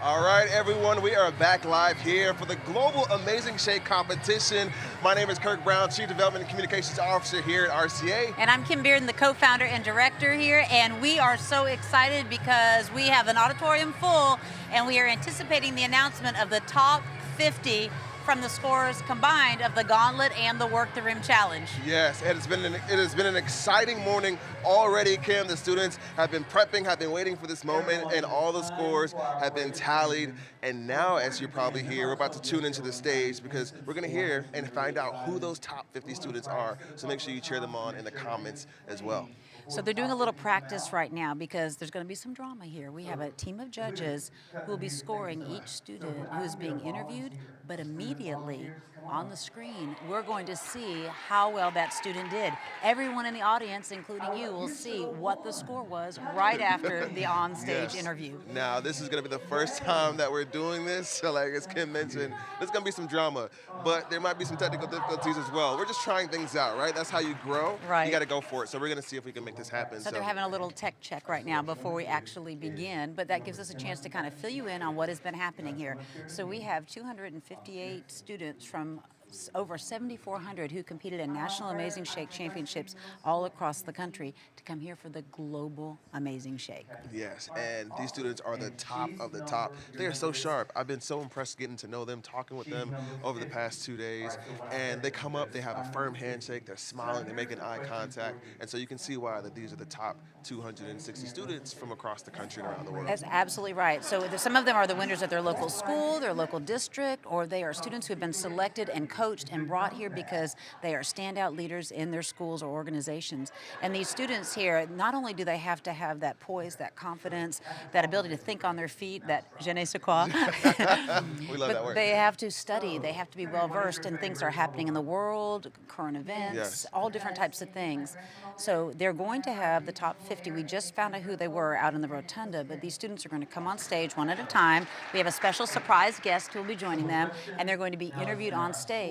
All right, everyone, we are back live here for the Global Amazing Shake Competition. My name is Kirk Brown, Chief Development and Communications Officer here at RCA. And I'm Kim Bearden, the co-founder and director here, and we are so excited because we have an auditorium full, and we are anticipating the announcement of the top 50 from the scores combined of the Gauntlet and the Work the Rim Challenge. Yes, it has been an exciting morning already, Kim. The students have been prepping, have been waiting for this moment, and all the scores have been tallied. And now, as you probably hear, we're about to tune into the stage because we're going to hear and find out who those top 50 students are. So make sure you cheer them on in the comments as well. So they're doing a little practice right now because there's going to be some drama here. We have a team of judges who will be scoring each student who is being interviewed, but immediately on the screen, we're going to see how well that student did. Everyone in the audience, including you, will see what the score was right after the on-stage interview. Now, this is going to be the first time that we're doing this, so like as Kim mentioned, there's going to be some drama, but there might be some technical difficulties as well. We're just trying things out, right? That's how you grow. Right. You got to go for it. So we're going to see if we can make this happen. So they're having a little tech check right now before we actually begin, but that gives us a chance to kind of fill you in on what has been happening here. So we have 258 students from over 7,400 who competed in National Amazing Shake Championships all across the country to come here for the Global Amazing Shake. Yes, and these students are the top of the top. They are so sharp. I've been so impressed getting to know them, talking with them over the past 2 days. And they come up, they have a firm handshake, they're smiling, they're making eye contact. And so you can see why that these are the top 260 students from across the country and around the world. That's absolutely right. So some of them are the winners at their local school, their local district, or they are students who have been selected and coached and brought here because they are standout leaders in their schools or organizations. And these students here, not only do they have to have that poise, that confidence, that ability to think on their feet, that je ne sais quoi, We love that word. they have to study, they have to be well versed in things that are happening in the world, current events, all different types of things. So they're going to have the top 50. We just found out who they were out in the rotunda, but these students are going to come on stage one at a time. We have a special surprise guest who will be joining them, and they're going to be interviewed on stage.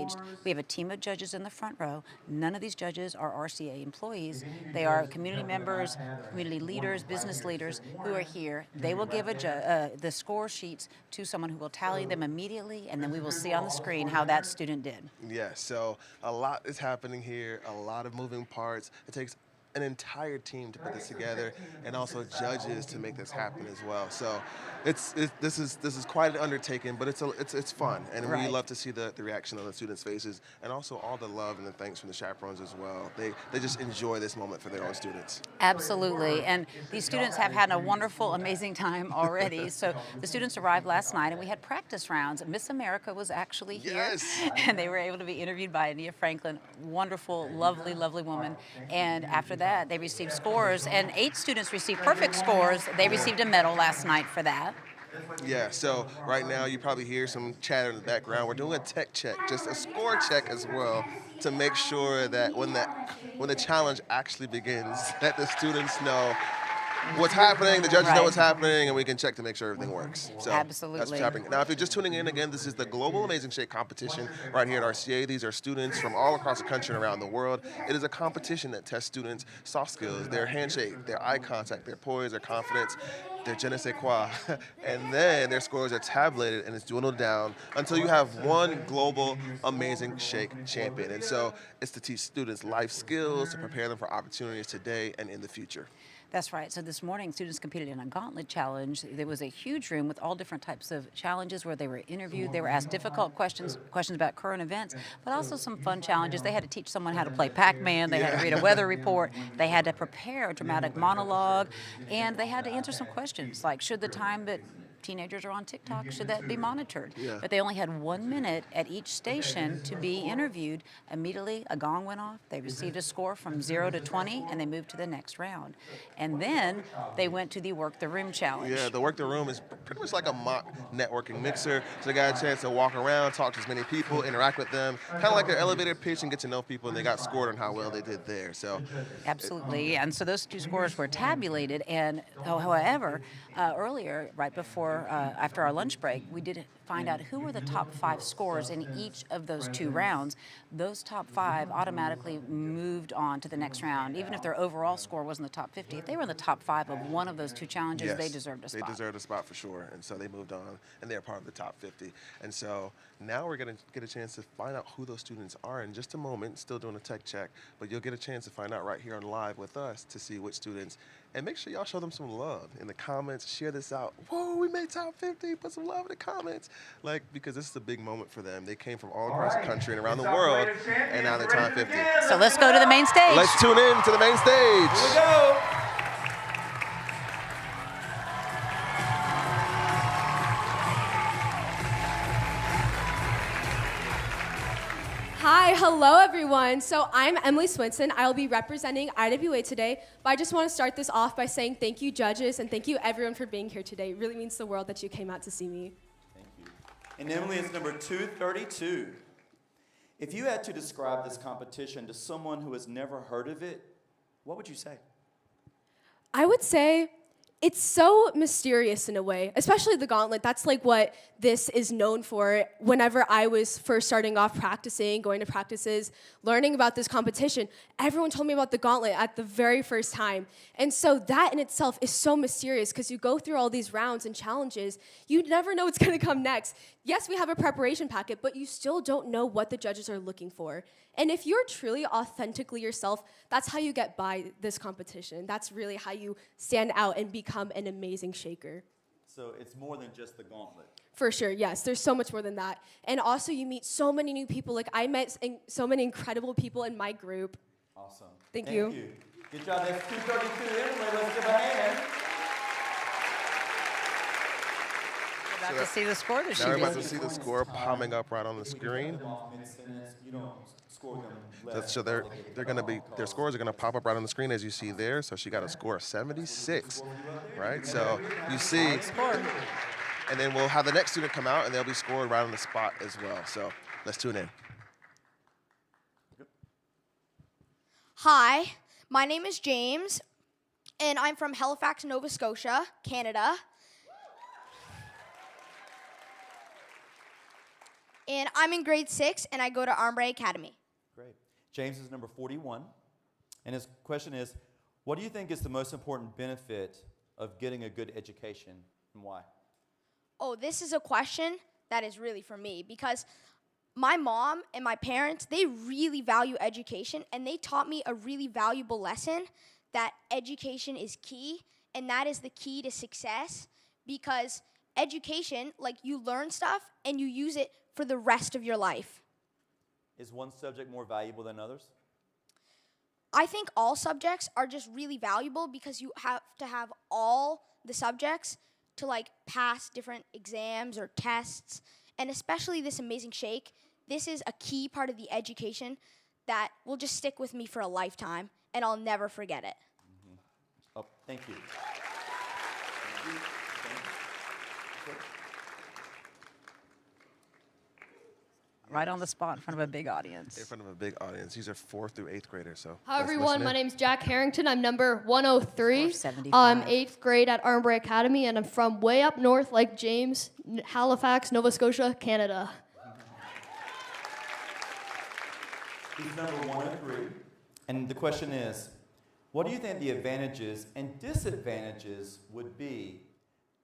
We have a team of judges in the front row. None of these judges are RCA employees. They are community members, community leaders, business leaders who are here. They will give the score sheets to someone who will tally them immediately, and then we will see on the screen how that student did. Yes, so a lot is happening here, a lot of moving parts. It takes an entire team to put this together, and also judges to make this happen as well. So this is quite an undertaking, but it's fun, and we love to see the reaction on the students' faces, and also all the love and the thanks from the chaperones as well. They just enjoy this moment for their own students. Absolutely, and these students have had a wonderful, amazing time already. So the students arrived last night, and we had practice rounds. Miss America was actually here, and they were able to be interviewed by Ania Franklin, wonderful, lovely, lovely woman. And after that, they received scores, and 8 students received perfect scores. They received a medal last night for that. Yeah, so right now you probably hear some chatter in the background. We're doing a tech check, just a score check as well, to make sure that when the challenge actually begins, that the students know what's happening, the judges know what's happening, and we can check to make sure everything works. So absolutely. That's what's happening. Now, if you're just tuning in, again, this is the Global Amazing Shake Competition right here at RCA. These are students from all across the country and around the world. It is a competition that tests students' soft skills, their handshake, their eye contact, their poise, their confidence, their je ne sais quoi. And then their scores are tabulated and it's dwindled down until you have one Global Amazing Shake champion. And so it's to teach students life skills, to prepare them for opportunities today and in the future. That's right. So this morning, students competed in a gauntlet challenge. There was a huge room with all different types of challenges where they were interviewed. They were asked difficult questions about current events, but also some fun challenges. They had to teach someone how to play Pac-Man. They had to read a weather report. They had to prepare a dramatic monologue, and they had to answer some questions like, should the time that teenagers are on TikTok, should that be monitored? But they only had 1 minute at each station to be interviewed. Immediately, a gong went off. They received a score from 0 to 20, and they moved to the next round. And then they went to the Work the Room challenge. Yeah, the Work the Room is pretty much like a mock networking mixer. So they got a chance to walk around, talk to as many people, interact with them, kind of like an elevator pitch and get to know people, and they got scored on how well they did there. So absolutely, and so those 2 scores were tabulated, and however, earlier, right before after our lunch break, we did find out who were the top 5 scorers in each of those 2 rounds. Those top 5 automatically moved on to the next round, even if their overall score wasn't the top 50. If they were in the top 5 of one of those 2 challenges, Yes, they deserved a spot. They deserved a spot for sure, and so they moved on, and they're part of the top 50. And so now we're going to get a chance to find out who those students are in just a moment. Still doing a tech check, but you'll get a chance to find out right here on live with us to see which students. And make sure y'all show them some love in the comments. Share this out. Whoa, we made top 50. Put some love in the comments. Because this is a big moment for them. They came from all across the country and around the world, and now they're top 50. So let's go to the main stage. Let's tune in to the main stage. Here we go. Hi, hello everyone. So I'm Emily Swinson. I'll be representing IWA today, but I just want to start this off by saying thank you judges and thank you everyone for being here today. It really means the world that you came out to see me. Thank you. And Emily is number 232. If you had to describe this competition to someone who has never heard of it, what would you say? I would say it's so mysterious in a way, especially the gauntlet. That's like what this is known for. Whenever I was first starting off practicing, going to practices, learning about this competition, everyone told me about the gauntlet at the very first time. And so that in itself is so mysterious because you go through all these rounds and challenges, you never know what's gonna come next. Yes, we have a preparation packet, but you still don't know what the judges are looking for. And if you're truly authentically yourself, that's how you get by this competition. That's really how you stand out and become an amazing shaker. So it's more than just the gauntlet. For sure, yes. There's so much more than that. And also you meet so many new people. Like I met so many incredible people in my group. Awesome. Thank you. Good job. That's 232. Emily, let's give a hand. We're about to see the score that she Now we're did. about to see the score popping up right on the screen. You don't score them. So they're going to be, their scores are going to pop up right on the screen as you see there. So she got a score of 76, right? So you see, and then we'll have the next student come out and they'll be scored right on the spot as well. So let's tune in. Hi, my name is James, and I'm from Halifax, Nova Scotia, Canada. And I'm in grade 6, and I go to Armbray Academy. Great. James is number 41, and his question is, what do you think is the most important benefit of getting a good education, and why? Oh, this is a question that is really for me, because my mom and my parents, they really value education, and they taught me a really valuable lesson that education is key, and that is the key to success, because education, like you learn stuff and you use it for the rest of your life. Is one subject more valuable than others? I think all subjects are just really valuable because you have to have all the subjects to like pass different exams or tests, and especially this amazing shake. This is a key part of the education that will just stick with me for a lifetime, and I'll never forget it. Mm-hmm. Oh, thank you. Right on the spot in front of a big audience. In front of a big audience. These are 4th through 8th graders. So Hi let's everyone, listen my in. name's Jack Harrington. I'm number 103. 75. I'm 8th grade at Armbray Academy, and I'm from way up north like James, Halifax, Nova Scotia, Canada. He's number 103. And the question is, what do you think the advantages and disadvantages would be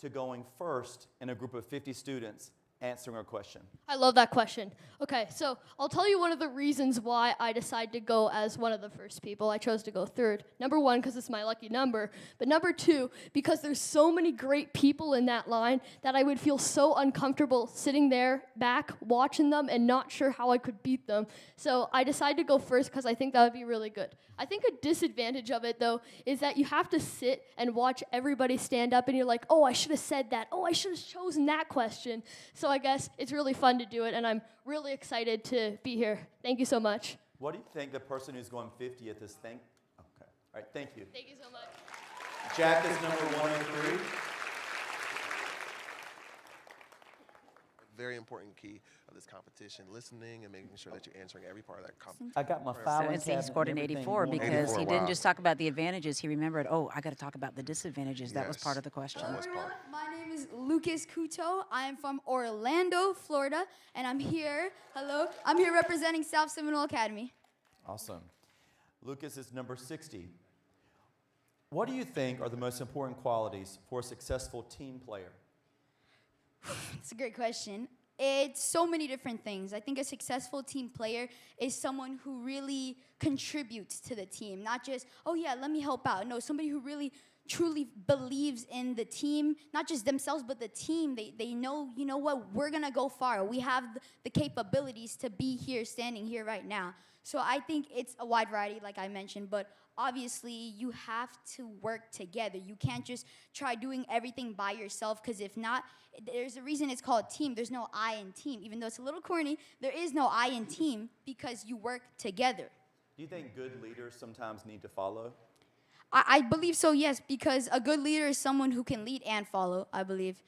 to going first in a group of 50 students answering a question? I love that question. Okay, so I'll tell you one of the reasons why I decided to go as one of the first people. I chose to go third. Number 1, because it's my lucky number. But number 2, because there's so many great people in that line that I would feel so uncomfortable sitting there back watching them and not sure how I could beat them. So I decided to go first because I think that would be really good. I think a disadvantage of it, though, is that you have to sit and watch everybody stand up and you're like, oh, I should have said that. Oh, I should have chosen that question. So I guess it's really fun to do it, and I'm really excited to be here. Thank you so much. What do you think the person who's going 50 at this thing? Okay. All right, thank you. Thank you so much. Jack is number 103. very important key of this competition, listening and making sure that you're answering every part of that competition. I got my So filing he cabinet scored an and everything 84 going. because 84, he didn't wow. just talk about the advantages. He remembered, oh, I got to talk about the disadvantages. That was Yes. part of the question. That was part. My name is Lucas Couto. I am from Orlando, Florida, and I'm here representing South Seminole Academy. Awesome. Lucas is number 60. What do you think are the most important qualities for a successful team player? It's a great question. It's so many different things. I think a successful team player is someone who really contributes to the team, not just, oh yeah, let me help out. No, somebody who really truly believes in the team, not just themselves, but the team. They know, you know what, we're gonna go far. We have the capabilities to be here, standing here right now. So I think it's a wide variety, like I mentioned, but obviously you have to work together. You can't just try doing everything by yourself, because if not, there's a reason it's called team. There's no I in team. Even though it's a little corny, there is no I in team because you work together. Do you think good leaders sometimes need to follow? I believe so, yes, because a good leader is someone who can lead and follow, I believe.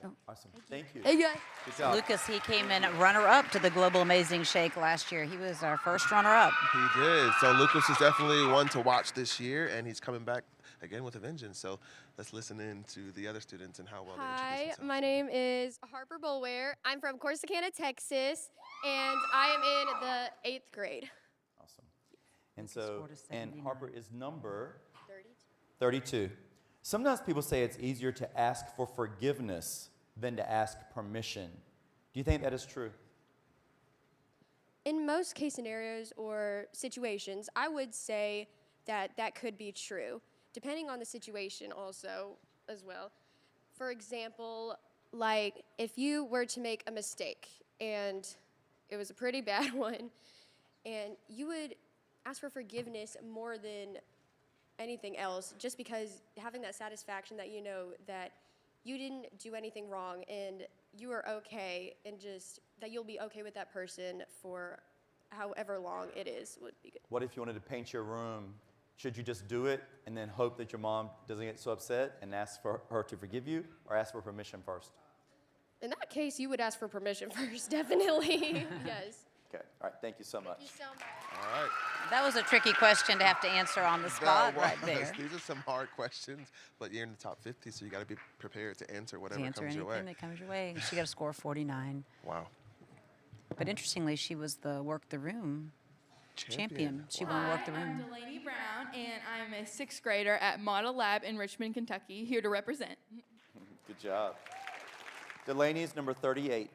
Oh. Awesome. Thank you. Hey, guys. Good job. Lucas, he came in runner-up to the Global Amazing Shake last year. He was our first runner-up. He did. So Lucas is definitely one to watch this year, and he's coming back again with a vengeance. So let's listen in to the other students and how well they Hi, introduce themselves. my name is Harper Bolware. I'm from Corsicana, Texas, and I am in the 8th grade. Awesome. And Lucas so, scored a and 79. Harper is number 32. Sometimes people say it's easier to ask for forgiveness than to ask permission. Do you think that is true? In most case scenarios or situations, I would say that that could be true, depending on the situation also as well. For example, like if you were to make a mistake and it was a pretty bad one, and you would ask for forgiveness more than anything else, just because having that satisfaction that you know that you didn't do anything wrong and you are okay, and just that you'll be okay with that person for however long it is would be good. What if you wanted to paint your room? Should you just do it and then hope that your mom doesn't get so upset and ask for her to forgive you, or ask for permission first? In that case, you would ask for permission first, definitely. Yes. Okay. All right. Thank you so much. Thank you so much. All right. That was a tricky question to have to answer on the spot That right was. there. These are some hard questions, but you're in the top 50, so you got to be prepared to answer whatever To answer comes your anything way. that comes your way. She got a score of 49. Wow. But interestingly, she was the Work the Room champion. She won Work the I'm Room. Delaney Brown, and I'm a 6th grader at Model Lab in Richmond, Kentucky, here to represent. Good job. Delaney is number 38.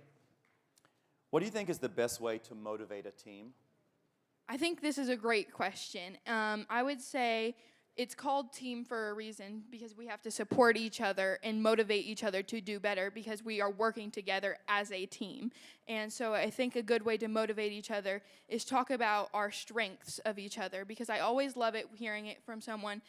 What do you think is the best way to motivate a team? I think this is a great question. I would say it's called team for a reason, because we have to support each other and motivate each other to do better, because we are working together as a team. And so I think a good way to motivate each other is talk about our strengths of each other, because I always love it hearing it from someone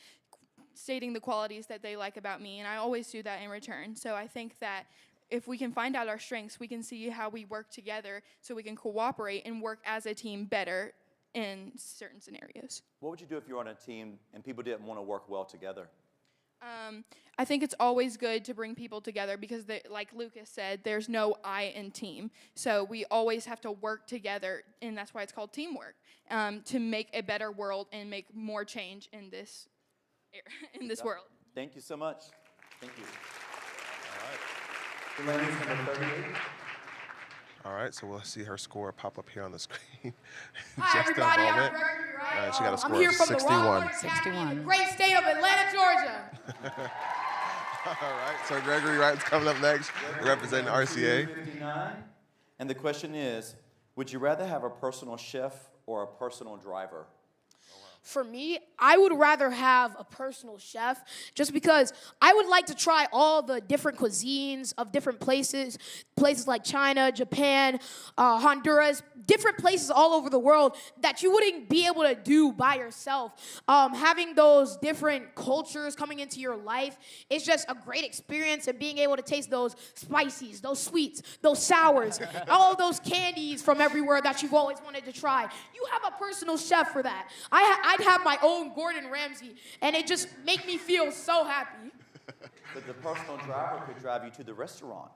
stating the qualities that they like about me, and I always do that in return. So I think that if we can find out our strengths, we can see how we work together so we can cooperate and work as a team better in certain scenarios. What would you do if you were on a team and people didn't want to work well together? I think it's always good to bring people together, because, like Lucas said, there's no I in team. So we always have to work together, and that's why it's called teamwork, to make a better world and make more change in this world. Thank you so much. Thank you. All right. Delaney's number 38. All right, so we'll see her score pop up here on the screen. Hi, Just everybody. a I'm moment. Gregory, right? She got a I'm score here of from the 61. Rockwood Academy in 61. the great state of Atlanta, Georgia. All right, so Gregory Wright's coming up next, representing RCA. 59. And the question is, would you rather have a personal chef or a personal driver? For me, I would rather have a personal chef, just because I would like to try all the different cuisines of different places like China, Japan, Honduras, different places all over the world that you wouldn't be able to do by yourself. Having those different cultures coming into your life is just a great experience, and being able to taste those spices, those sweets, those sours, all of those candies from everywhere that you've always wanted to try. You have a personal chef for that. I'd have my own Gordon Ramsay, and it just make me feel so happy. But the personal driver could drive you to the restaurant.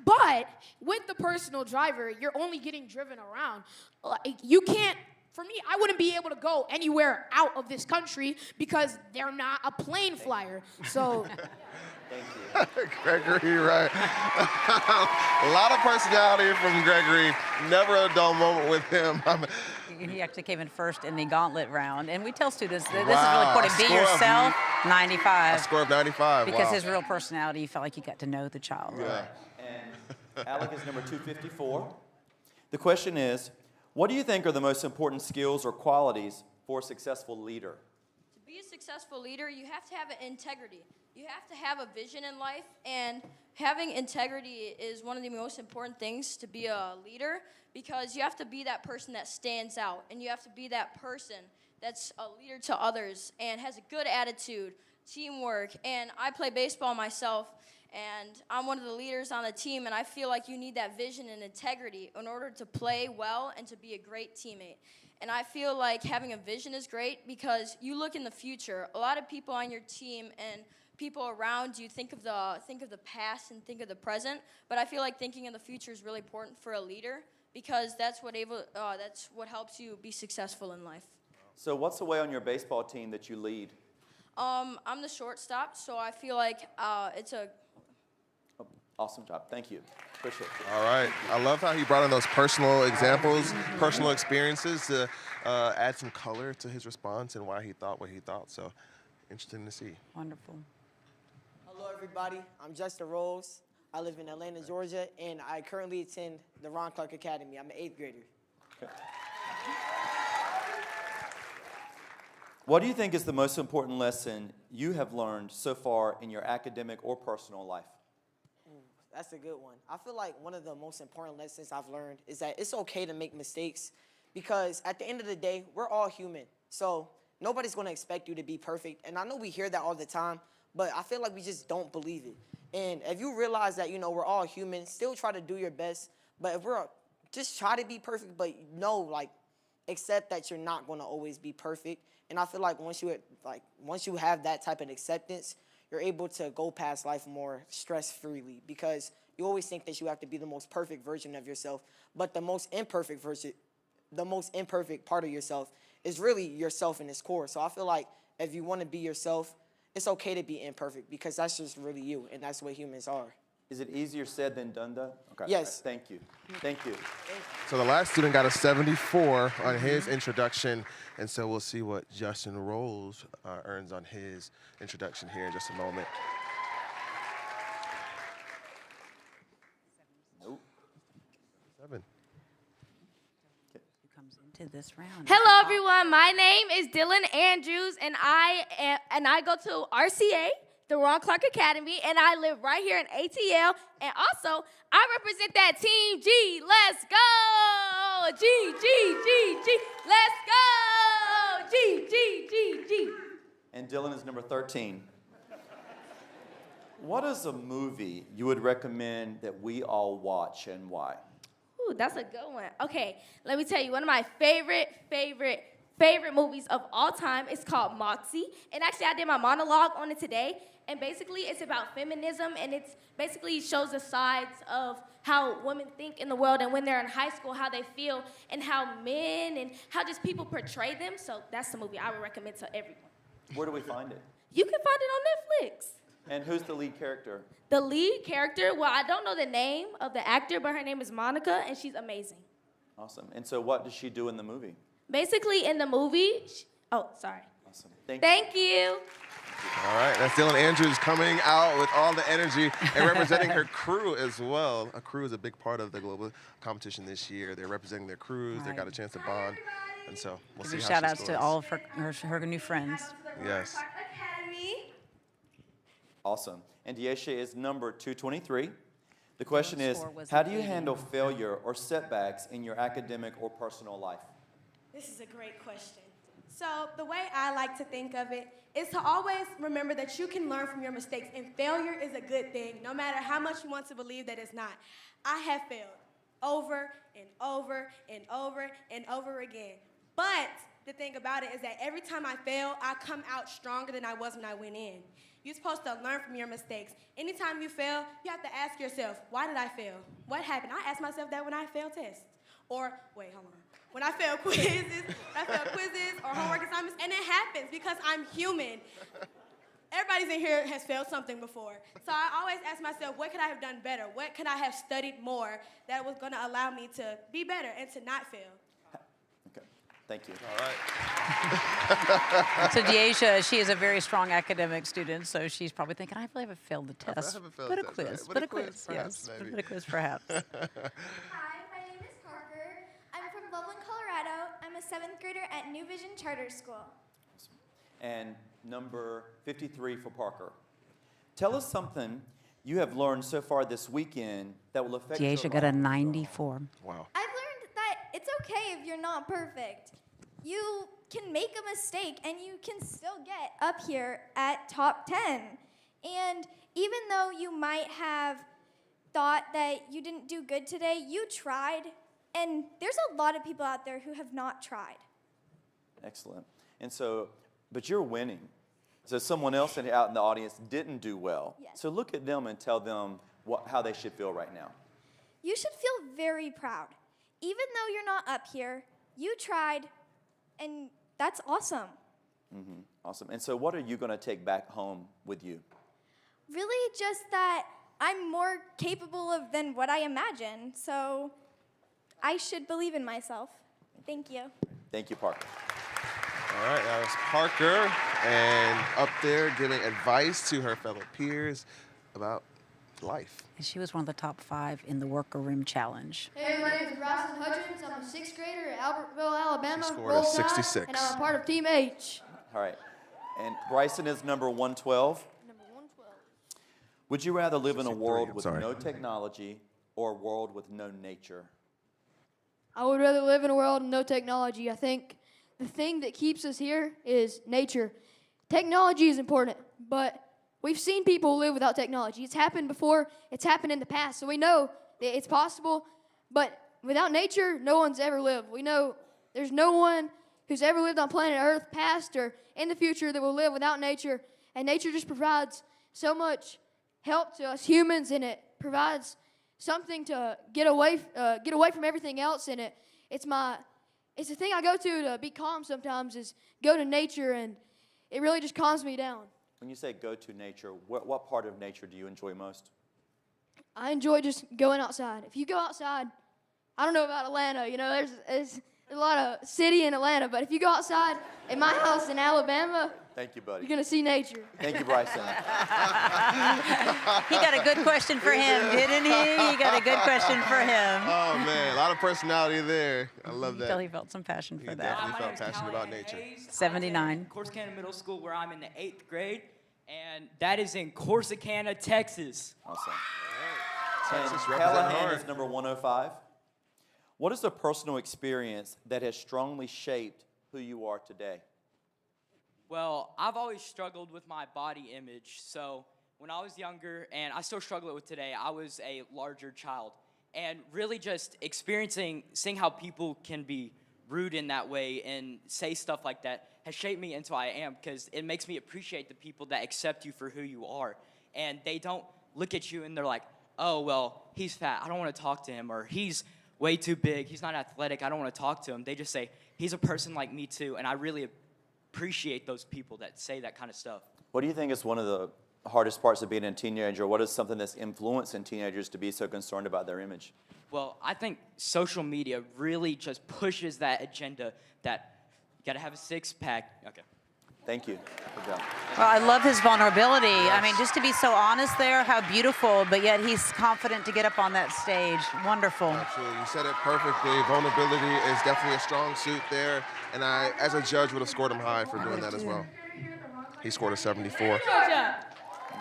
But with the personal driver, you're only getting driven around. Like, you can't, for me, I wouldn't be able to go anywhere out of this country because they're not a plane flyer. So, Thank you. Gregory, right? A lot of personality from Gregory. Never a dull moment with him. He actually came in first in the gauntlet round. And we tell students that this is Wow, really a important. Be score of yourself, 95. A score of 95. Because wow. his real personality, you felt like you got to know the child. Yeah. And Alec is number 254. The question is, what do you think are the most important skills or qualities for a successful leader? To be a successful leader, you have to have an integrity. You have to have a vision in life, and having integrity is one of the most important things to be a leader, because you have to be that person that stands out, and you have to be that person that's a leader to others and has a good attitude, teamwork. And I play baseball myself, and I'm one of the leaders on the team, and I feel like you need that vision and integrity in order to play well and to be a great teammate. And I feel like having a vision is great because you look in the future. A lot of people on your team and people around you think of the past and think of the present, but I feel like thinking of the future is really important for a leader because that's what helps you be successful in life. So what's the way on your baseball team that you lead? I'm the shortstop, so I feel like it's a... Awesome job. Thank you. Appreciate it. All right. I love how he brought in those personal examples, personal experiences to add some color to his response and why he thought what he thought. So interesting to see. Wonderful. Hello, everybody. I'm Justin Rose. I live in Atlanta, Georgia, and I currently attend the Ron Clark Academy. I'm an 8th grader. Okay. What do you think is the most important lesson you have learned so far in your academic or personal life? That's a good one. I feel like one of the most important lessons I've learned is that it's okay to make mistakes because at the end of the day, we're all human. So nobody's going to expect you to be perfect. And I know we hear that all the time, but I feel like we just don't believe it. And if you realize that, we're all human, still try to do your best. But if just try to be perfect, but accept that you're not going to always be perfect. And I feel like once you have that type of acceptance, you're able to go past life more stress-freely because you always think that you have to be the most perfect version of yourself, but the most imperfect part of yourself is really yourself in its core. So I feel like if you want to be yourself, it's okay to be imperfect because that's just really you, and that's what humans are. Is it easier said than done, though? Okay. Yes. Thank you. Thank you. So the last student got a 74 on his introduction, and so we'll see what Justin Rose earns on his introduction here in just a moment. Nope. 7. Who comes into this round? Hello, everyone. My name is Dylan Andrews, and I go to RCA, the Ron Clark Academy, and I live right here in ATL. And also, I represent that team G. Let's go! G, G, G, G. Let's go! G, G, G, G. And Dylan is number 13. What is a movie you would recommend that we all watch and why? Ooh, that's a good one. Okay, let me tell you, one of my favorite movies of all time is called Moxie. And actually, I did my monologue on it today. And basically, it's about feminism, and it's basically shows the sides of how women think in the world and when they're in high school, how they feel, and how men and how just people portray them. So that's the movie I would recommend to everyone. Where do we find it? You can find it on Netflix. And who's the lead character? The lead character, well, I don't know the name of the actor, but her name is Monica, and she's amazing. Awesome. And so what does she do in the movie? Basically, in the movie, sorry. Awesome. Thank you. All right, that's Dylan Andrews coming out with all the energy and representing her crew as well. A crew is a big part of the global competition this year. They're representing their crews. They got a chance to bond. And so we'll see how she scores. Shout outs to all of her new friends. Yes. Awesome. And Diesha is number 223. The question is, how do you handle failure or setbacks in your academic or personal life? This is a great question. So the way I like to think of it is to always remember that you can learn from your mistakes, and failure is a good thing, no matter how much you want to believe that it's not. I have failed over and over and over and over again. But the thing about it is that every time I fail, I come out stronger than I was when I went in. You're supposed to learn from your mistakes. Anytime you fail, you have to ask yourself, why did I fail? What happened? I ask myself that when I fail tests. Or, wait, hold on. When I fail quizzes, or homework assignments, and it happens because I'm human. Everybody's in here has failed something before. So I always ask myself, what could I have done better? What could I have studied more that was gonna allow me to be better and to not fail? Okay, thank you. All right. So Deasia, she is a very strong academic student, so she's probably thinking, I really haven't failed the test. I haven't failed but the a test, quiz, right? but a quiz, perhaps, yes. maybe. But a quiz, perhaps. Hi, my name is Harper. I'm from Loveland, Colorado. I'm a 7th grader at New Vision Charter School. And number 53 for Parker. Tell us something you have learned so far this weekend that will affect your Deasia got a life. 94. Wow. I've learned that it's okay if you're not perfect. You can make a mistake and you can still get up here at top 10. And even though you might have thought that you didn't do good today, you tried. And there's a lot of people out there who have not tried. Excellent. And so, but you're winning. So someone else out in the audience didn't do well. Yes. So look at them and tell them how they should feel right now. You should feel very proud. Even though you're not up here, you tried, and that's awesome. Mm-hmm. Awesome. And so what are you going to take back home with you? Really just that I'm more capable of than what I imagined, so I should believe in myself. Thank you. Thank you, Parker. All right, that was Parker, and up there giving advice to her fellow peers about life. And she was one of the top 5 in the Worker Room Challenge. Hey, my name is Bryson Hutchins. I'm a 6th grader at Albertville, Alabama. She scored a Roll Tide, 66. And I'm a part of Team H. All right. And Bryson is number 112. Number 112. Would you rather live in a world with sorry. no technology or a world with no nature? I would rather live in a world with no technology. I think the thing that keeps us here is nature. Technology is important, but we've seen people live without technology. It's happened before. It's happened in the past. So we know that it's possible, but without nature, no one's ever lived. We know there's no one who's ever lived on planet Earth, past or in the future, that will live without nature. And nature just provides so much help to us humans, and it provides something to get away from everything else. And it's the thing I go to be calm sometimes, is go to nature, and it really just calms me down. When you say go to nature, what part of nature do you enjoy most? I enjoy just going outside. If you go outside, I don't know about Atlanta, there's a lot of city in Atlanta, but if you go outside at my house in Alabama, Thank you, buddy. you're going to see nature. Thank you, Bryson. He got a good question for him, didn't he? He got a good question for him. Oh, man, a lot of personality there. I love that. He felt some passion for He that. definitely felt passionate about nature. 79. Corsicana Middle School, where I'm in the 8th grade, and that is in Corsicana, Texas. Awesome. Texas And represent Callahan hard. is number 105. What is a personal experience that has strongly shaped who you are today? Well, I've always struggled with my body image. So when I was younger, and I still struggle with today, I was a larger child. And really just seeing how people can be rude in that way and say stuff like that has shaped me into who I am, because it makes me appreciate the people that accept you for who you are. And they don't look at you and they're like, oh, well, he's fat, I don't want to talk to him, or he's way too big, he's not athletic, I don't want to talk to him. They just say, he's a person like me too, and I really appreciate those people that say that kind of stuff. What do you think is one of the hardest parts of being a teenager? What is something that's influencing teenagers to be so concerned about their image? Well, I think social media really just pushes that agenda that you got to have a six-pack. Okay. Thank you. Good job. Well, I love his vulnerability. I mean, just to be so honest there, how beautiful, but yet he's confident to get up on that stage. Wonderful. Absolutely. You said it perfectly. Vulnerability is definitely a strong suit there, and I, as a judge, would have scored him high for doing that as well. He scored a 74.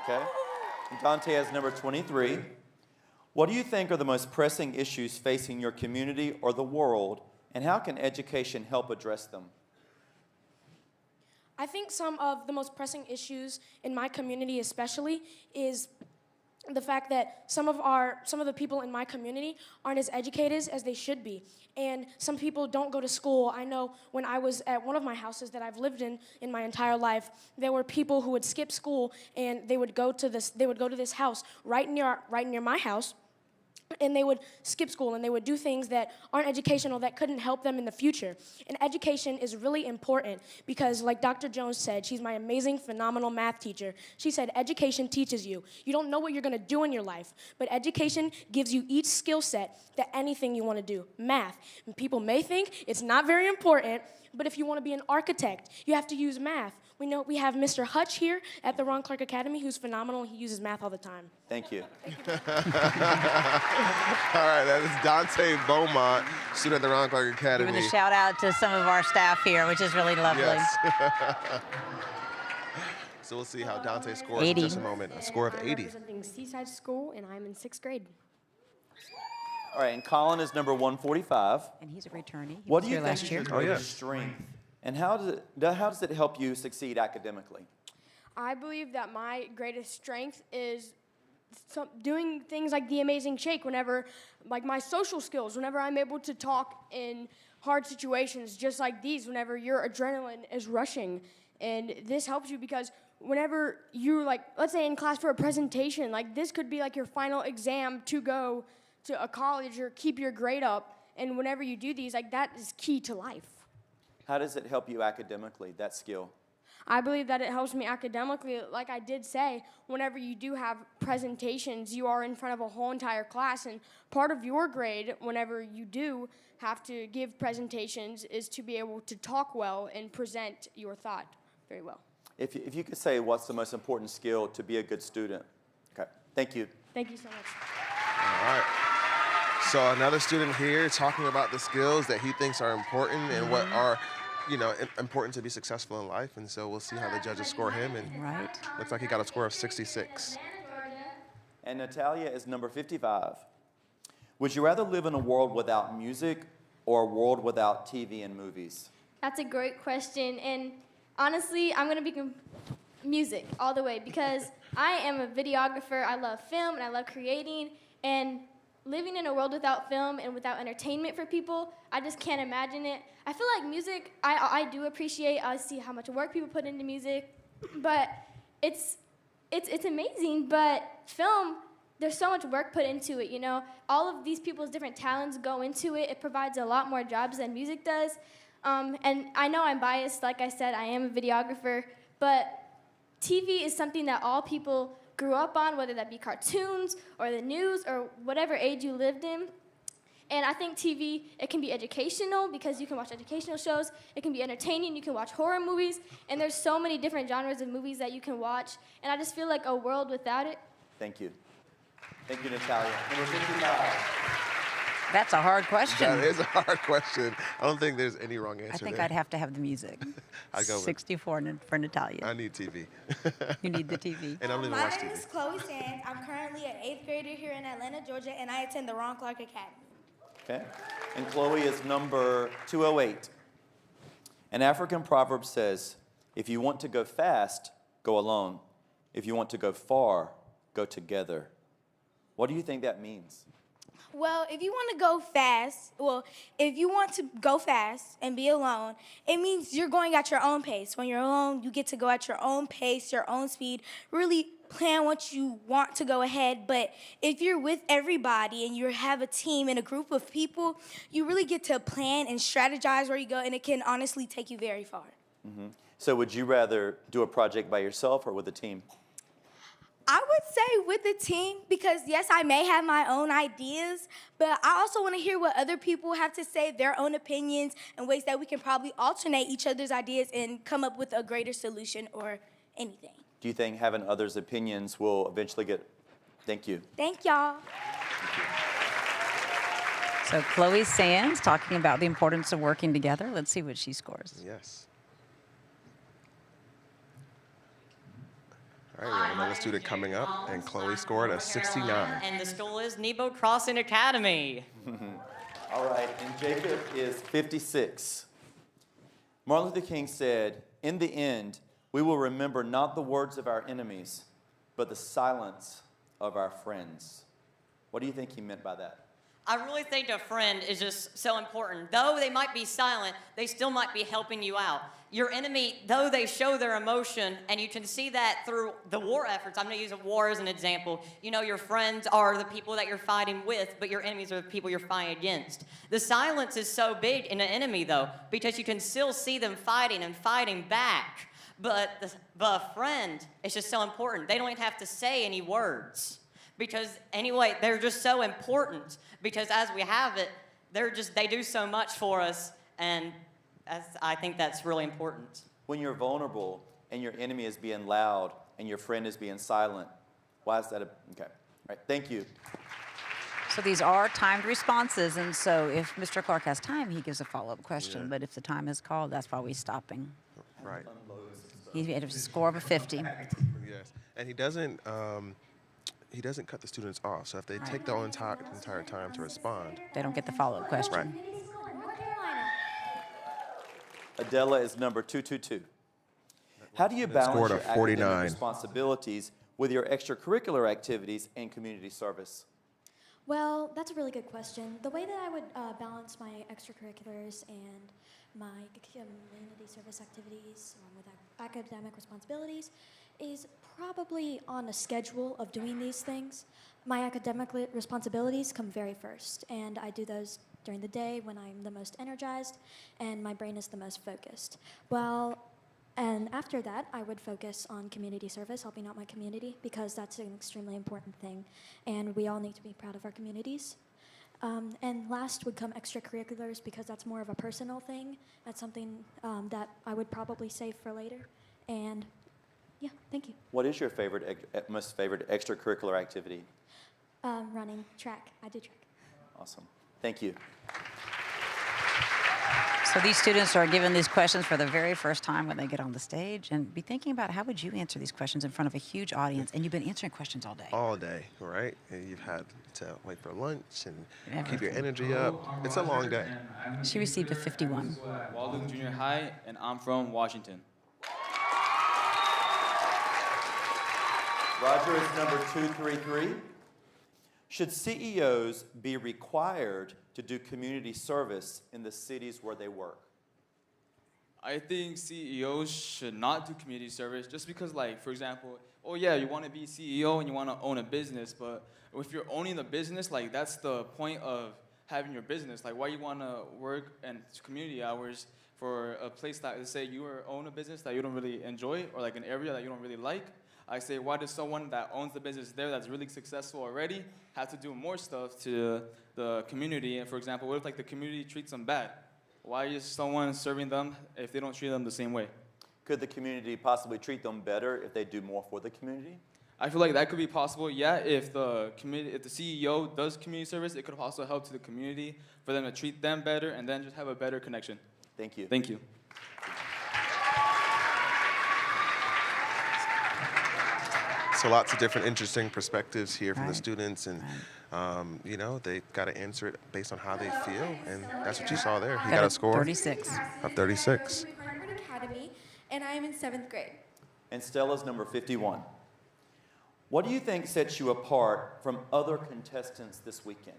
Okay. Dante has number 23. What do you think are the most pressing issues facing your community or the world, and how can education help address them? I think some of the most pressing issues in my community especially is the fact that some of the people in my community aren't as educated as they should be, and some people don't go to school. I know when I was at one of my houses that I've lived in my entire life, there were people who would skip school and they would go to this house right near my house. And they would skip school and they would do things that aren't educational, that couldn't help them in the future. And education is really important because, like Dr. Jones said, she's my amazing, phenomenal math teacher. She said, education teaches you. You don't know what you're going to do in your life, but education gives you each skill set that anything you want to do. Math. And people may think it's not very important, but if you want to be an architect, you have to use math. We have Mr. Hutch here at the Ron Clark Academy, who's phenomenal. He uses math all the time. Thank you. All right, that is Dante Beaumont, student at the Ron Clark Academy. Giving a shout out to some of our staff here, which is really lovely. Yes. So we'll see how Dante scores 80. in just a moment. A score of 80. I'm representing Seaside School, and I'm in 6th grade. All right, and Colin is number 145. And he's a returnee. What do you think last is year. your greatest strength, and how does it help you succeed academically? I believe that my greatest strength is doing things like the Amazing Shake whenever, like my social skills, whenever I'm able to talk in hard situations just like these, whenever your adrenaline is rushing. And this helps you because whenever you, like, let's say in class for a presentation, like this could be like your final exam to go to a college or keep your grade up. And whenever you do these, like that is key to life. How does it help you academically, that skill? I believe that it helps me academically. Like I did say, whenever you do have presentations, you are in front of a whole entire class, and part of your grade, whenever you do have to give presentations, is to be able to talk well and present your thought very well. If you could say what's the most important skill to be a good student. Okay, thank you. Thank you so much. All right. So another student here talking about the skills that he thinks are important and what are, important to be successful in life. And so we'll see how the judges score him. And looks like he got a score of 66. And Natalia is number 55. Would you rather live in a world without music or a world without TV and movies? That's a great question, and honestly, I'm gonna be music all the way because I am a videographer. I love film and I love creating, and living in a world without film and without entertainment for people, I just can't imagine it. I feel like music, I do appreciate. I see how much work people put into music, but it's amazing. But film, there's so much work put into it. All of these people's different talents go into it. It provides a lot more jobs than music does. And I know I'm biased. Like I said, I am a videographer, but TV is something that all people grew up on, whether that be cartoons or the news or whatever age you lived in. And I think TV, it can be educational because you can watch educational shows. It can be entertaining. You can watch horror movies. And there's so many different genres of movies that you can watch. And I just feel like a world without it. Thank you. Thank you, Natalia. Number 55. That's a hard question. That is a hard question. I don't think there's any wrong answer I think there. I'd have to have the music. I'd go with 64 for Natalia. I need TV. You need the TV. And I don't even My watch name TV. is Chloe Sands. I'm currently an 8th grader here in Atlanta, Georgia, and I attend the Ron Clark Academy. Okay. And Chloe is number 208. An African proverb says, if you want to go fast, go alone. If you want to go far, go together. What do you think that means? Well, if you want to go fast, if you want to go fast and be alone, it means you're going at your own pace. When you're alone, you get to go at your own pace, your own speed, really plan what you want to go ahead. But if you're with everybody and you have a team and a group of people, you really get to plan and strategize where you go, and it can honestly take you very far. Mm-hmm. So would you rather do a project by yourself or with a team? I would say with the team because, yes, I may have my own ideas, but I also want to hear what other people have to say, their own opinions, and ways that we can probably alternate each other's ideas and come up with a greater solution or anything. Do you think having others' opinions will eventually get... Thank you. Thank y'all. So Chloe Sands talking about the importance of working together. Let's see what she scores. Yes. All right, we have another student coming up, and Chloe scored a 69. And the school is Nebo Crossing Academy. All right, and Jacob is 56. Martin Luther King said, in the end, we will remember not the words of our enemies, but the silence of our friends. What do you think he meant by that? I really think a friend is just so important. Though they might be silent, they still might be helping you out. Your enemy, though they show their emotion, and you can see that through the war efforts. I'm going to use a war as an example. You know, your friends are the people that you're fighting with, but your enemies are the people you're fighting against. The silence is so big in an enemy, though, because you can still see them fighting and fighting back. But a friend is just so important. They don't even have to say any words. Because anyway, they're just so important. Because as we have it, they do so much for us, and I think that's really important. When you're vulnerable and your enemy is being loud and your friend is being silent, why is that okay? All right, thank you. So these are timed responses, and so if Mr. Clark has time, he gives a follow-up question. Yeah. But if the time is called, that's why we're stopping. Right. He had a score of a 50. Yes, and he doesn't cut the students off. So if they take their own entire time to respond, they don't get the follow-up question. Right. Adella is number 222. How do you balance scored your a academic 49. responsibilities with your extracurricular activities and community service? Well, that's a really good question. The way that I would balance my extracurriculars and my community service activities along with academic responsibilities is probably on a schedule of doing these things. My academic responsibilities come very first, and I do those during the day when I'm the most energized and my brain is the most focused. And after that, I would focus on community service, helping out my community, because that's an extremely important thing, and we all need to be proud of our communities. And last would come extracurriculars, because that's more of a personal thing. That's something that I would probably save for later. And yeah, thank you. What is your most favorite extracurricular activity? Running track. I do track. Awesome. Thank you. So these students are given these questions for the very first time when they get on the stage, and be thinking about how would you answer these questions in front of a huge audience, and you've been answering questions all day. All day, right? And you've had to wait for lunch and keep your energy up. It's a long day. She received a 51. Walden Junior High, and I'm from Washington. Roger is number 233. Should CEOs be required to do community service in the cities where they work? I think CEOs should not do community service just because, like, for example, oh yeah, you want to be CEO and you want to own a business, but if you're owning the business, like, that's the point of having your business. Like, why you want to work and community hours for a place that, let's say you own a business that you don't really enjoy, or like an area that you don't really like? I say, why does someone that owns the business there that's really successful already have to do more stuff to the community? And for example, what if like the community treats them bad? Why is someone serving them if they don't treat them the same way? Could the community possibly treat them better if they do more for the community? I feel like that could be possible, yeah. If the CEO does community service, it could also help to the community for them to treat them better and then just have a better connection. Thank you. Thank you. So lots of different interesting perspectives here from the students, and you know, they got to answer it based on how they feel, and that's what you saw there. He got a score 36. Of 36. Harper Academy, and I am in 7th grade. And Stella's number 51. What do you think sets you apart from other contestants this weekend?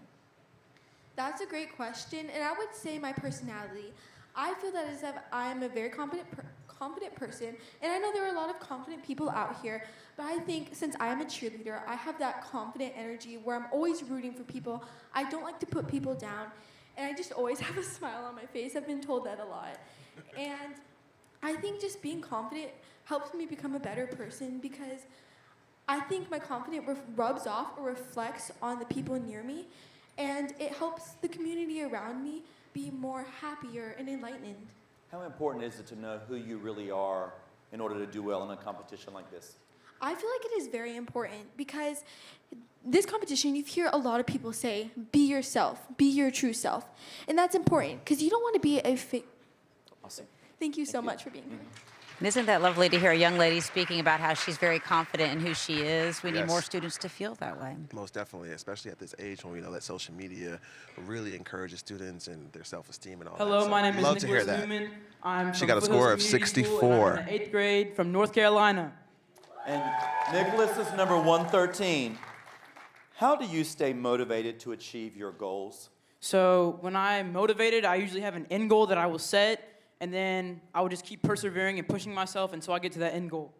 That's a great question, and I would say my personality. I feel that as if I'm a very confident person, and I know there are a lot of confident people out here, but I think since I am a cheerleader, I have that confident energy where I'm always rooting for people. I don't like to put people down, and I just always have a smile on my face. I've been told that a lot. And I think just being confident helps me become a better person, because I think my confidence rubs off or reflects on the people near me, and it helps the community around me be more happier and enlightened. How important is it to know who you really are in order to do well in a competition like this? I feel like it is very important, because this competition, you hear a lot of people say, be yourself, be your true self. And that's important, because you don't want to be a fake. Awesome. Thank you so much for being here. And isn't that lovely to hear a young lady speaking about how she's very confident in who she is? We need more students to feel that way. Most definitely, especially at this age when we know that social media really encourages students and their self-esteem and all that. Hello, So my name is love to hear Nicholas that. Newman. I'm She from got a Foothills score of Community School, 64. and I'm in 8th grade from North Carolina. And Nicholas is number 113. How do you stay motivated to achieve your goals? So when I'm motivated, I usually have an end goal that I will set, and then I will just keep persevering and pushing myself until I get to that end goal.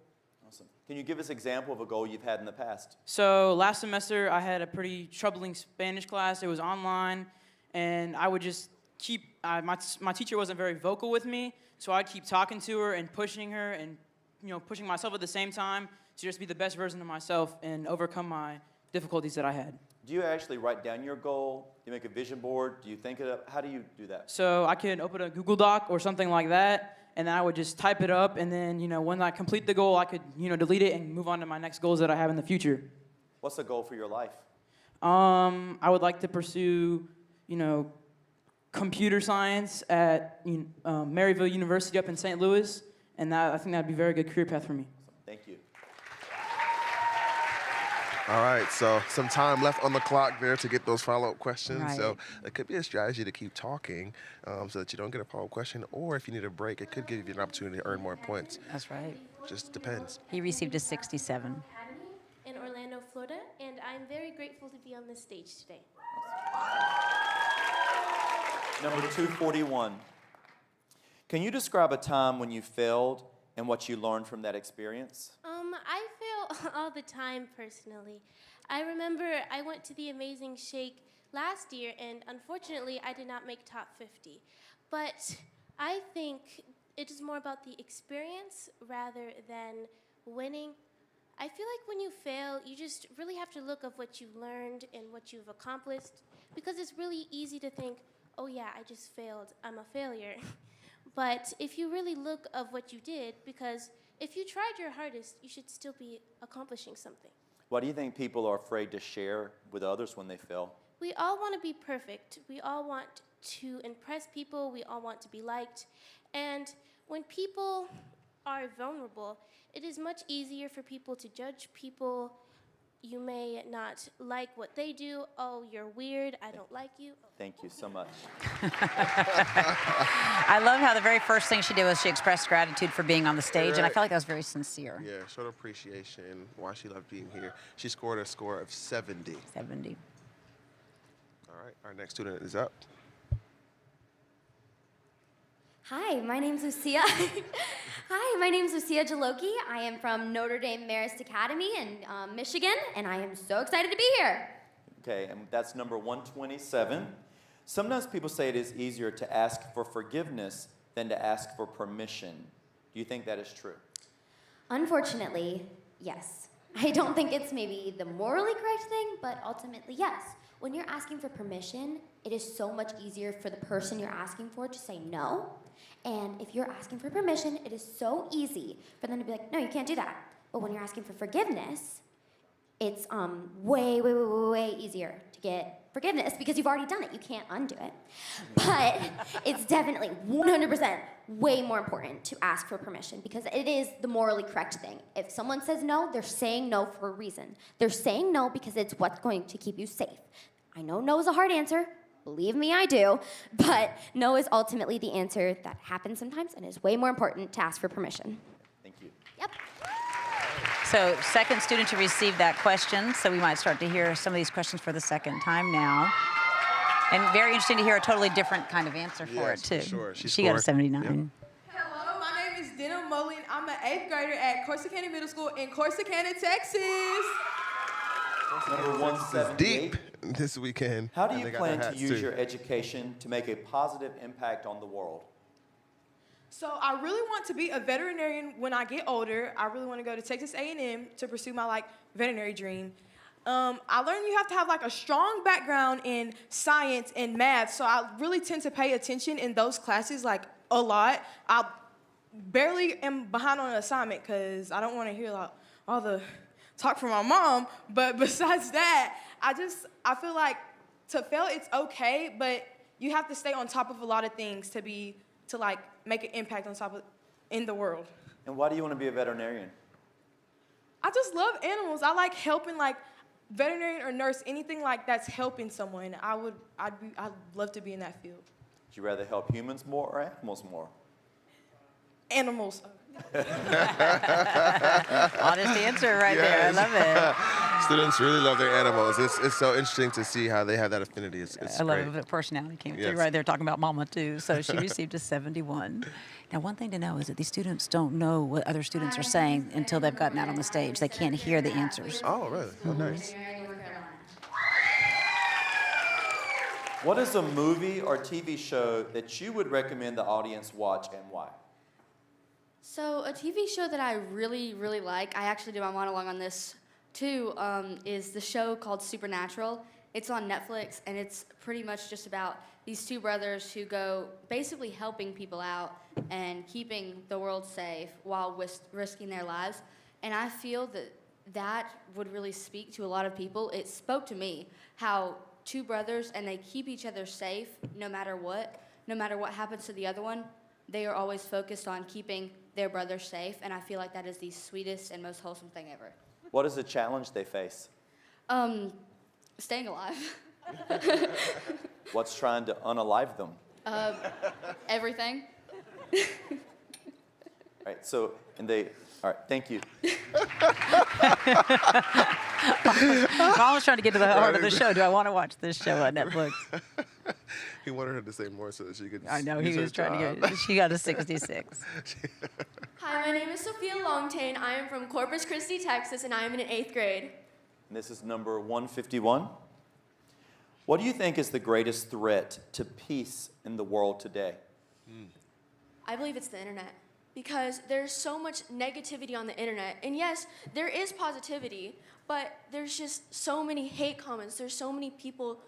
Awesome. Can you give us an example of a goal you've had in the past? So last semester, I had a pretty troubling Spanish class. It was online, and I would just keep, my teacher wasn't very vocal with me, so I'd keep talking to her and pushing her and pushing myself at the same time to just be the best version of myself and overcome my difficulties that I had. Do you actually write down your goal? Do you make a vision board? Do you think it up? How do you do that? So I can open a Google Doc or something like that, and then I would just type it up, and then, when I complete the goal, I could, delete it and move on to my next goals that I have in the future. What's the goal for your life? I would like to pursue, computer science at Maryville University up in St. Louis, and I think that would be a very good career path for me. Thank you. All right, so some time left on the clock there to get those follow-up questions. Right. So it could be a strategy to keep talking so that you don't get a follow-up question, or if you need a break, it could give you an opportunity to earn more points. That's right. Just depends. He received a 67. In Orlando, Florida, and I'm very grateful to be on this stage today. Number 241. Can you describe a time when you failed and what you learned from that experience? I fail all the time personally. I remember I went to the Amazing Shake last year, and unfortunately, I did not make top 50. But I think it is more about the experience rather than winning. I feel like when you fail, you just really have to look of what you've learned and what you've accomplished, because it's really easy to think, oh yeah, I just failed, I'm a failure. But if you really look of what you did, because if you tried your hardest, you should still be accomplishing something. Why do you think people are afraid to share with others when they fail? We all want to be perfect. We all want to impress people. We all want to be liked. And when people are vulnerable, it is much easier for people to judge people. You may not like what they do. Oh, you're weird. I don't like you. Thank you so much. I love how the very first thing she did was she expressed gratitude for being on the stage, and I felt like that was very sincere. Yeah, showed appreciation, why she loved being here. She scored a score of 70. 70. All right, our next student is up. Hi, my name's Lucia. Hi, my name's Lucia Jaloki. I am from Notre Dame Marist Academy in Michigan, and I am so excited to be here. Okay, and that's number 127. Sometimes people say it is easier to ask for forgiveness than to ask for permission. Do you think that is true? Unfortunately, yes. I don't think it's maybe the morally correct thing, but ultimately, yes. When you're asking for permission, it is so much easier for the person you're asking for to say no. And if you're asking for permission, it is so easy for them to be like, no, you can't do that. But when you're asking for forgiveness, it's way, way, way, way, way easier to get forgiveness because you've already done it. You can't undo it. But it's definitely 100% way more important to ask for permission because it is the morally correct thing. If someone says no, they're saying no for a reason. They're saying no because it's what's going to keep you safe. I know no is a hard answer. Believe me, I do. But no is ultimately the answer that happens sometimes and is way more important to ask for permission. Thank you. Yep. So second student to receive that question, so we might start to hear some of these questions for the second time now. And very interesting to hear a totally different kind of answer for it, too. For sure. She got a 79. Yep. Hello, my name is Denham Mullen. I'm an 8th grader at Corsicana Middle School in Corsicana, Texas. Number 178. Deep this weekend. How do And you they got plan their to hats, use too. your education to make a positive impact on the world? So I really want to be a veterinarian when I get older. I really want to go to Texas A&M to pursue my veterinary dream. I learned you have to have a strong background in science and math, so I really tend to pay attention in those classes a lot. I barely am behind on an assignment because I don't want to hear all the talk from my mom. But besides that, I feel like to fail it's okay, but you have to stay on top of a lot of things to make an impact in the world. And why do you want to be a veterinarian? I just love animals. I like helping veterinarian or nurse, anything that's helping someone. I'd love to be in that field. Would you rather help humans more or animals more? Animals. Honest answer right there. I love it. students really love their animals. It's so interesting to see how they have that affinity. It's I love great. it. The personality came Yes. through right there talking about Mama, too. So she received a 71. Now, one thing to know is that these students don't know what other students are saying until they've gotten out on the stage. They can't hear the answers. Oh, really? Oh, nice. What is a movie or TV show that you would recommend the audience watch and why? So a TV show that I really, really like, I actually did my monologue on this too, is the show called Supernatural. It's on Netflix, and it's pretty much just about these two brothers who go basically helping people out and keeping the world safe while risking their lives. And I feel that that would really speak to a lot of people. It spoke to me how two brothers, and they keep each other safe no matter what happens to the other one. They are always focused on keeping their brother safe, and I feel like that is the sweetest and most wholesome thing ever. What is the challenge they face? Staying alive. What's trying to unalive them? Everything. All right, so, all right, thank you. I was trying to get to the heart of the show. Do I want to watch this show on Netflix? He wanted her to say more so that she could. I know, use he her was trying job. to get. She got a 66. Hi, my name is Sophia Longtain. I am from Corpus Christi, Texas, and I am in 8th grade. And this is number 151. What do you think is the greatest threat to peace in the world today? I believe it's the internet because there's so much negativity on the internet. And yes, there is positivity, but there's just so many hate comments. There's so many people